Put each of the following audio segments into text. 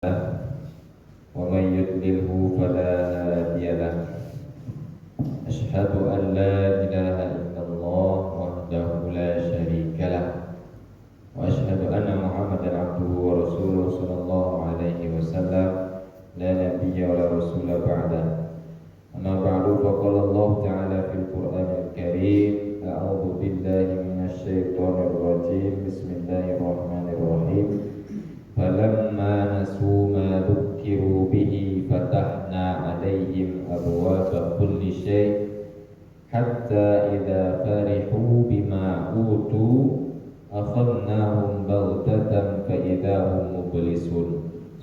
ومن يضلله فلا هادي له أشهد أن لا إله إلا الله وحده لا شريك له وأشهد أن محمدا عبده ورسوله صلى الله عليه وسلم لا نبي ولا رسول بعده أما بعد فقال الله تعالى في القرآن الكريم أعوذ بالله من الشيطان الرجيم بسم الله الرحمن الرحيم فلما نسوا ما ذكروا به فتحنا عليهم أبواب كل شيء حتى إذا فرحوا بما أوتوا أخذناهم بغتة فإذا هم مبلسون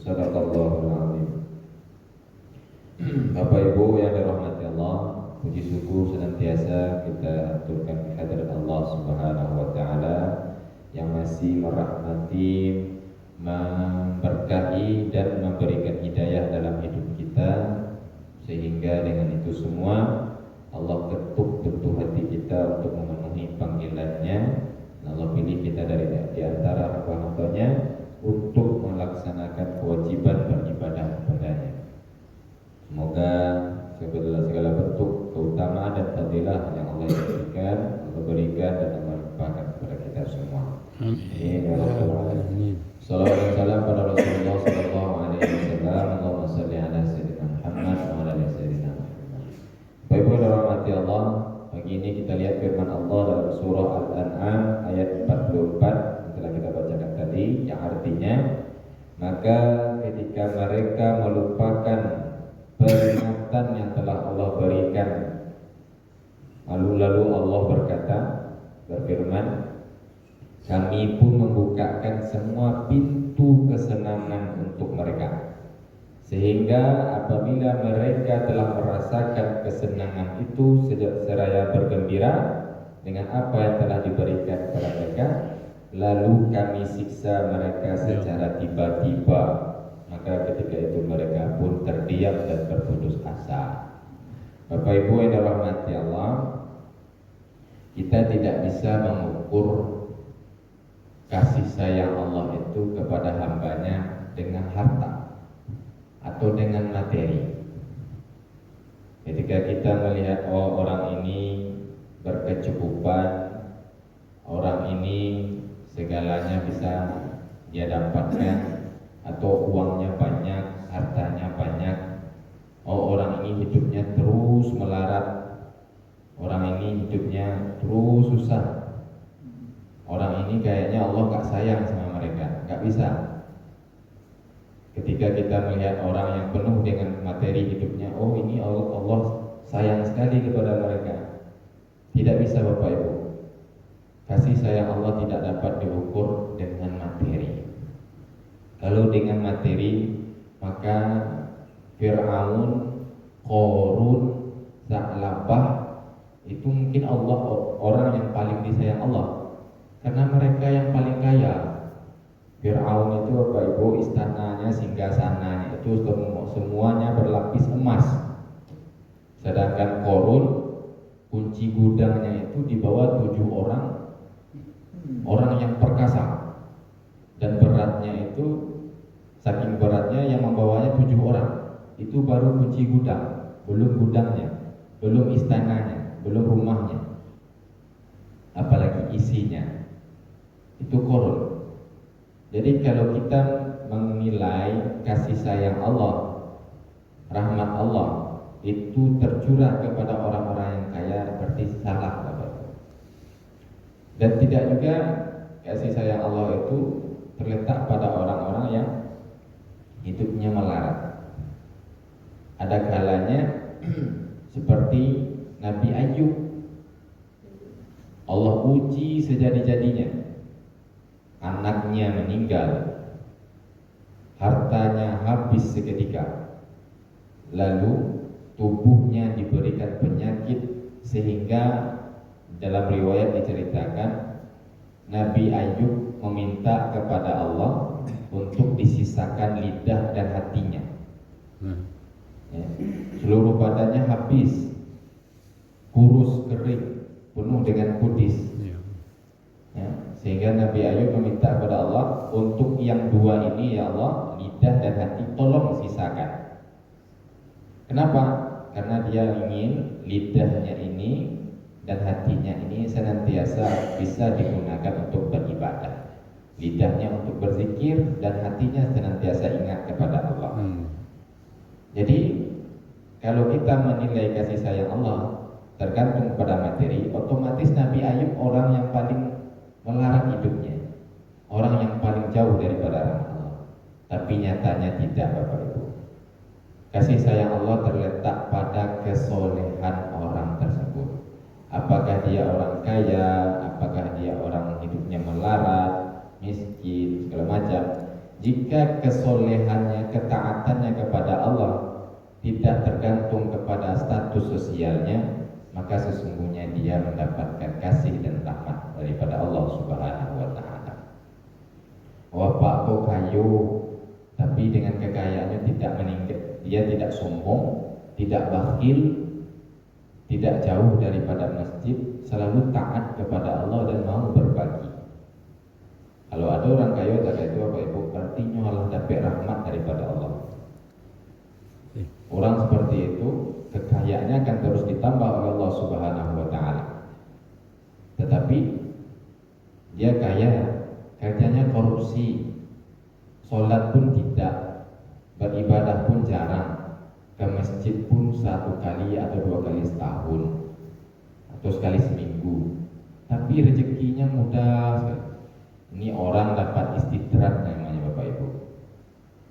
صدق الله العظيم. Bapak Ibu yang dirahmati Allah, puji syukur senantiasa kita aturkan kehadirat Allah Subhanahu wa taala yang masih merahmati, memberkahi dan memberikan hidayah dalam hidup kita, sehingga dengan itu semua Allah ketuk pintu hati kita untuk memenuhi panggilannya. Allah pilih kita dari di antara hamba-hambanya untuk melaksanakan kewajiban beribadah kepadanya. Semoga segala bentuk keutamaan dan fadilah yang Allah berikan dan melimpahkan kepada kita semua. Amin. Salawat dan salam pada Rasulullah sallallahu alaihi wasallam. Allahumma shalli ala sayyidina Muhammad wa ala ali sayyidina Muhammad. Bapak Ibu yang dirahmati Allah, pagi ini kita lihat firman Allah dalam surah Al-An'am ayat 44 yang telah kita bacakan tadi, yang artinya, maka ketika mereka melupakan peringatan yang telah Allah berikan, lalu Allah berfirman, kami pun membukakan semua pintu kesenangan untuk mereka, sehingga apabila mereka telah merasakan kesenangan itu seraya bergembira dengan apa yang telah diberikan kepada mereka, lalu kami siksa mereka secara tiba-tiba, maka ketika itu mereka pun terdiam dan berputus asa. Bapak Ibu yang dirahmati Allah, kita tidak bisa mengukur kasih sayang Allah itu kepada hambanya dengan harta atau dengan materi. Ketika kita melihat orang ini berkecukupan, orang ini segalanya bisa dia dapatkan, atau uangnya banyak, hartanya banyak, orang ini hidupnya terus melarat, orang ini hidupnya terus susah, orang ini kayaknya Allah gak sayang sama mereka, gak bisa. Ketika kita melihat orang yang penuh dengan materi hidupnya, ini Allah sayang sekali kepada mereka. Tidak bisa Bapak Ibu. Kasih sayang Allah tidak dapat diukur dengan materi. Kalau dengan materi, maka Fir'aun, Qarun, Za'labah itu mungkin orang yang paling disayang Allah, karena mereka yang paling kaya. Fir'aun itu Bapak Ibu, istananya, singgasananya itu semuanya berlapis emas. Sedangkan Qarun, kunci gudangnya itu dibawa 7 orang yang perkasa, dan beratnya itu saking beratnya yang membawanya 7 orang. Itu baru kunci gudang, belum gudangnya, belum istananya, belum rumahnya, apalagi isinya. Itu Qarun. Jadi kalau kita menilai kasih sayang Allah, rahmat Allah itu tercurah kepada orang-orang yang kaya, berarti salah Bapak. Dan tidak juga kasih sayang Allah itu terletak pada orang-orang yang hidupnya melarat. Ada kalanya seperti Nabi Ayub, Allah uji sejadi-jadinya, anaknya meninggal, hartanya habis seketika, lalu tubuhnya diberikan penyakit, sehingga dalam riwayat diceritakan Nabi Ayub meminta kepada Allah untuk disisakan lidah dan hatinya. Seluruh badannya habis, kurus kering, penuh dengan kudis. Sehingga Nabi Ayub meminta kepada Allah, untuk yang dua ini ya Allah, lidah dan hati tolong sisakan. Kenapa? Karena dia ingin lidahnya ini dan hatinya ini senantiasa bisa digunakan untuk beribadah. Lidahnya untuk berzikir dan hatinya senantiasa ingat kepada Allah. Jadi kalau kita menilai kasih sayang Allah tergantung pada materi, otomatis Nabi Ayub orang yang paling melarang hidupnya, orang yang paling jauh daripada rahmat Allah. Tapi nyatanya tidak, Bapak Ibu. Kasih sayang Allah terletak pada kesolehan orang tersebut. Apakah dia orang kaya, apakah dia orang hidupnya melarat, miskin, segala macam. Jika kesolehannya, ketaatannya kepada Allah tidak tergantung kepada status sosialnya, maka sesungguhnya dia mendapatkan kasih dan rahmat daripada Allah Subhanahu wa taala. Bapakku kayu, tapi dengan kekayaannya tidak meninggal, dia tidak sombong, tidak bakhil, tidak jauh daripada masjid, selalu taat kepada Allah dan mau berbagi. Kalau ada orang kaya tak itu Bapak Ibu, artinya Allah dapat rahmat daripada Allah. Orang seperti itu kekayaannya akan terus ditambah oleh Allah Subhanahu wa taala. Tetapi dia kaya, kerjanya korupsi, sholat pun tidak, beribadah pun jarang, ke masjid pun 1 kali atau 2 kali setahun atau sekali seminggu. Tapi rezekinya mudah sekali. Ini orang dapat istidrat namanya Bapak Ibu.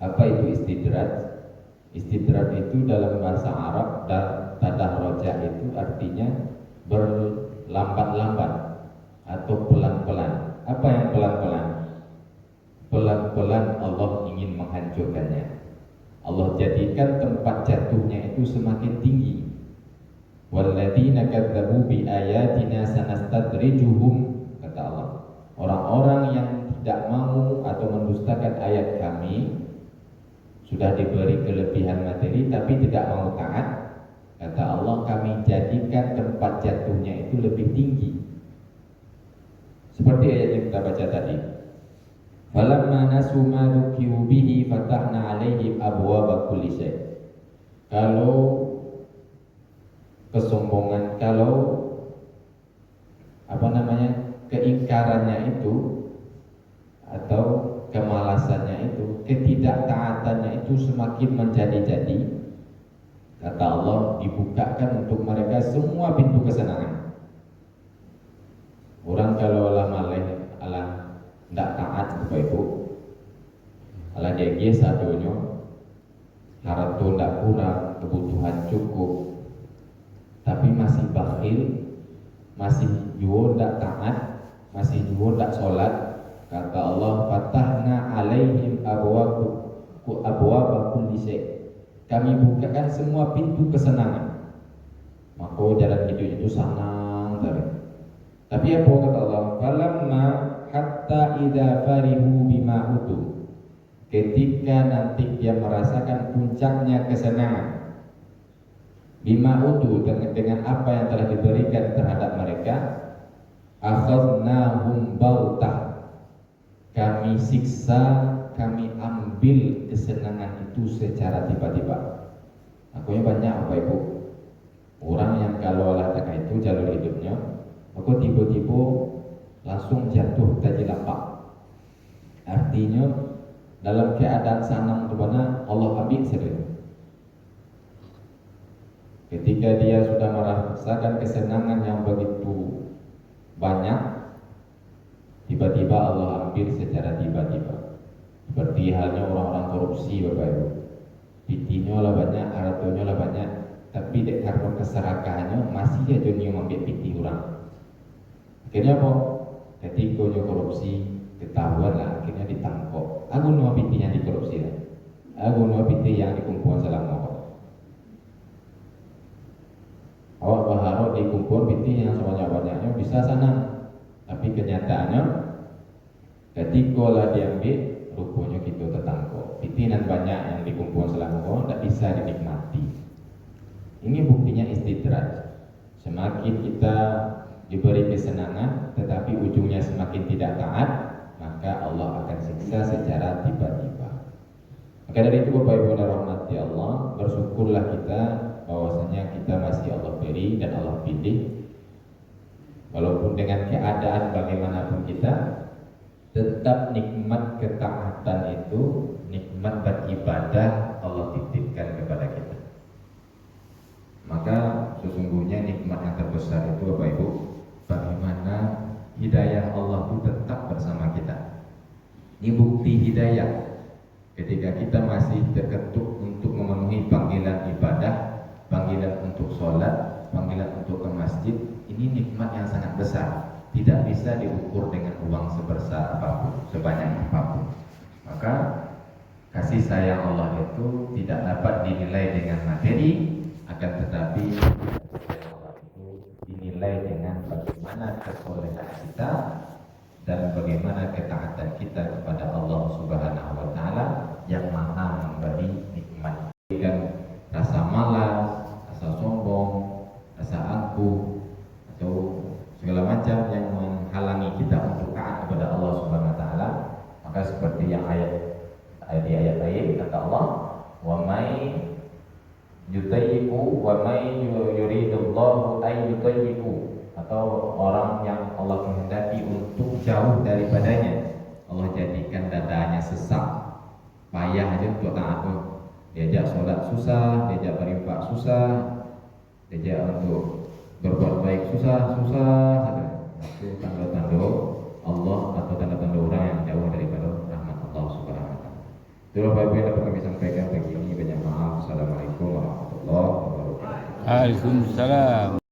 Apa itu istidrat? Istidrat itu dalam bahasa Arab dan tadah roja itu artinya berlambat-lambat atau pelan-pelan. Apa yang pelan-pelan? Pelan-pelan Allah ingin menghancurkannya. Allah jadikan tempat jatuhnya itu semakin tinggi. Walladzina kadzdzabu bi ayatina sanastadrijuhum, kata Allah. Orang-orang yang tidak mau atau mendustakan ayat kami sudah diberi kelebihan materi tapi tidak mau taat, kata Allah, kami jadikan tempat jatuhnya itu lebih tinggi. Seperti ayat yang kita baca tadi. Falamma nasu ma dzukiru bihi fatahna 'alaihim abwaaba kulli syai'. Kalau kesombongan, kalau keingkarannya itu atau kemalasannya itu, ketidaktaatannya itu semakin menjadi-jadi, kata Allah, dibukakan untuk mereka semua pintu kesenangan. Orang kalau Allah malih, Allah tidak taat Bapak Ibu, Allah dia satunya harta tidak kurang, kebutuhan cukup, tapi masih bakhil, masih juga tidak taat, masih juga tidak sholat, kata Allah, fatahna alaihim abwaaba kulli syai'. Kami bukakan semua pintu kesenangan. Maka jalan hidup itu senang terus. Tapi apa kata Allah? Falamma hatta idza farihu bima utu. Ketika nanti dia merasakan puncaknya kesenangan, bima utu, dengan apa yang telah diberikan terhadap mereka, akhadnahum bautah, kami siksa, kami ambil kesenangan itu secara tiba-tiba. Akunya banyak Bapak Ibu, orang yang kalau Allah tak itu jalur hidupnya, aku tiba-tiba langsung jatuh tadi lapak. Artinya dalam keadaan senang mana Allah ambil sendiri. Ketika dia sudah merasakan kesenangan yang begitu banyak, tiba-tiba Allah ambil secara tiba-tiba. Seperti halnya orang-orang korupsi Bapak Ibu, pitinya lah banyak, hartanya lah banyak, tapi karena keserakahannya masih aja dia ambil piti orang. Akhirnya apa? Ketika dia korupsi, ketahuan lah, akhirnya ditangkap. Aku nuah piti yang dikorupsi lah, aku nuah piti yang dikumpulkan selama apa? Awak berharap dikumpul piti yang sebanyak-banyaknya bisa senang, tapi kenyataannya ketika lah diambil, rupanya kita tertangkap. Pitinan banyak yang dikumpul selama itu tidak bisa dinikmati. Ini buktinya istidrat. Semakin kita diberi kesenangan, tetapi ujungnya semakin tidak taat, maka Allah akan siksa secara tiba-tiba. Maka dari itu Bapak Ibu yang rahmati Allah, bersyukurlah kita bahwasanya kita masih Allah beri dan Allah pilih. Walaupun dengan keadaan bagaimanapun kita, tetap nikmat ketaatan itu, nikmat beribadah Allah titipkan kepada kita. Maka sesungguhnya nikmat yang terbesar itu Bapak Ibu, bagaimana hidayah Allah itu tetap bersama kita. Ini bukti hidayah ketika kita masih terketuk untuk memenuhi panggilan ibadah, panggilan untuk sholat, panggilan untuk ke masjid. Ini nikmat yang sangat besar, tidak bisa diukur dengan uang sebesar apapun, sebanyak apapun. Maka kasih sayang Allah itu tidak dapat dinilai dengan materi, akan tetapi Allah itu dinilai dengan bagaimana kesolehan kita dan bagaimana ketaatan kita kepada Allah Subhanahu wa taala yang Maha memberi nikmat. Dan rasa malas, rasa sombong, rasa angkuh atau segala macam yang menghalangi kita untuk taat kepada Allah Subhanahu wa taala, maka seperti yang di ayat lain kata Allah, wa may yutayyibu wa may yuridullahu ay yutayyibu, atau orang yang Allah kehendaki untuk jauh daripadanya, Allah jadikan dadanya sesak, payah aja untuk taat. Diajak sholat susah, diajak berinfak susah, diajak untuk berbuat baik susah. Itu tanda-tanda Allah atau tanda-tanda orang yang jauh daripada rahmat Allah Subhanahu wa taala. Itulah Bapak Ibu yang dapat kami sampaikan pagi ini. Banyak maaf. Assalamualaikum warahmatullahi wabarakatuh. Waalaikumsalam.